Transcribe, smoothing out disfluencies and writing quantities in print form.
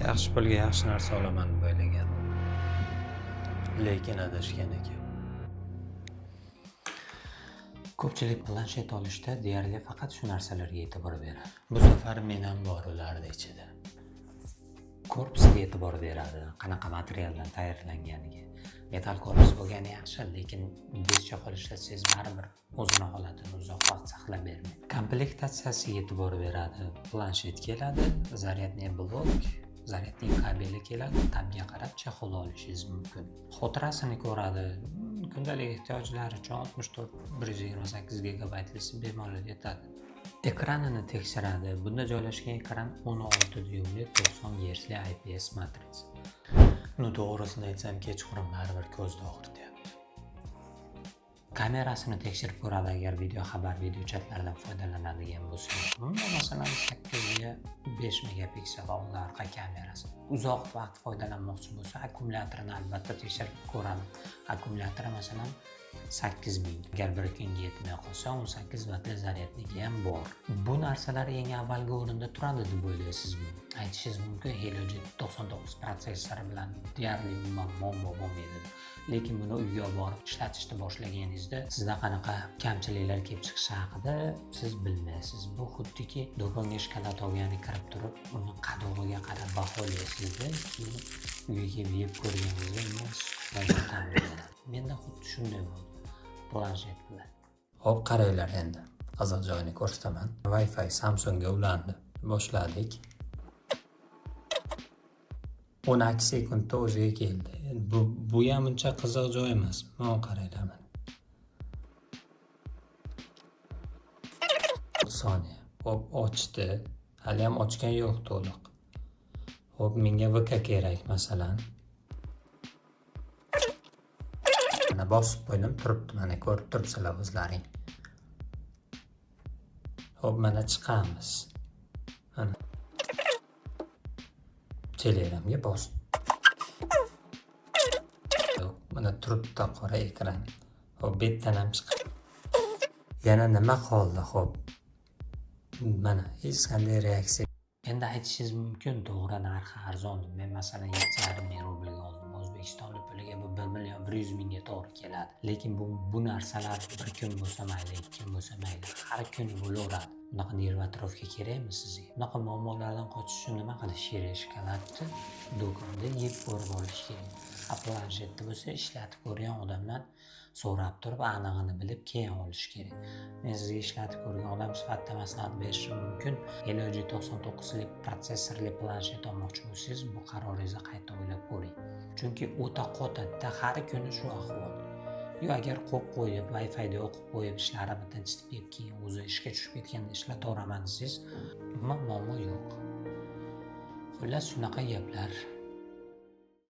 Yaxshi pulga yaxshi narsa olaman deb o'ylagan. Lekin adashgan ekan. Ko'pchilik planshet olishda deyarli faqat shu narsalarga e'tibor beradi. Bu safar men ham bor ularning ichida. Korpusiga e'tibor beradi, qanaqa materialdan tayyorlanganiga. Metal korpus bo'lgani yaxshi, lekin bescha qolishlatsangiz baribir o'zini holatini uzoq vaqt saqlab bermaydi. Komplektatsiyasiga e'tibor beradi. Planshet keladi, zaryadniy blok, zaryadniy kabeli keladi, tabga qarab chexol olishingiz mumkin. Xotirasini ko'radi. Kundalik ehtiyojlari uchun 64-128 gigabaytlisi bemalol yetadi. Ekranini tekshiradi. Bunda joylashgan ekran 16 dyumli 90 Hz IPS matriz. To'g'risini aytsam, kechqurun baribir ko'zni og'rityapti. Kamerasini tekshirib ko'radi agar video xabar, video chatlardan foydalanadigan bo'lsa. Bunda masalan 8 ga 5 megapiksel old orqa kamerasi. Uzoq vaqt foydalanmoqchi bo'lsa, akkumulyatorini albatta tekshirib ko'radi. Akkumulyatori masalan 8000. Agar bir kunga yetmay qolsa, 18 vatli zaryadniki ham bor. Bu narsalar eng avvalgi o'rinda turadi deb o'ylaysizmi? Aytishingiz mumkin, Helio G99 protsessori bilan deyarli muammo bo'lmaydi. Lekin buni uyga borib ishlatishni boshlaganingizda sizda qanaqa kamchiliklar kelib chiqishi haqida siz bilmaysiz. Bu xuddiki do'konga shikolat olgani kirib turib, uni qadog'iga qarab baholaysizda, keyin uyga kelib yeb ko'rganingizda menda xuddi shunday bo'ldi planshet bilan. Hop, qaranglar endi. Qiziq joyini ko'rsataman. Wi-Fi Samsungga ulandi. Boshladik. 12 sekundda o'ziga keldi. Bu ham uncha qiziq joy emas. Mana qaranglar mana. Soniya. Hop, ochdi. Hali ham ochgan yo'q to'liq. Hop, menga VK kerak masalan. Mana bosib qo'ydim, turibdi, mana ko'rib turibsizlar o'zlaring. Hop, mana chiqamiz. Mana Telegramga bosib. Mana turibdi qora ekran. Hop, betdan ham chiqadi. Yana nima qoldi? Hop. Mana hech qanday reaksiya. Endi aytishingiz mumkin, to'g'ri narxi arzon. Men masalan 7,5 ming rublga oldim. O'zbekistonlik puliga bu 1,100,000 ga to'g'ri keladi. Lekin bu narsalar bir kun bo'lsa mayli, 2 kun bo'lsa mayli, har kuni bo'laveradi. Bunaqa nervatrovka kerakmi sizga? Bunaqa muammolardan qochish uchun nima qilish kerak? Shokoladni do'konda yeb ko'rib olish kerak. Planshetda bo'lsa ishlatib ko'rgan odamdan so'rab turib, aniqini bilib keyin olish kerak. Men sizga ishlatib ko'rgan odam sifatida maslahat berishim mumkin. Helio G99 lik protsessorli planshet olmoqchi bo'lsangiz, bu qaroringizni qayta o'ylab ko'ring. Chunki o'ta qotadda har kuni shu ahvol. Yo agar qo'yib Wi-Fi da o'qib qo'yib ishlarimni tinchitib keyin o'zi ishga tushib ketganda ishlataveraman desangiz, muammo yo'q. Xullas shunaqa gaplar.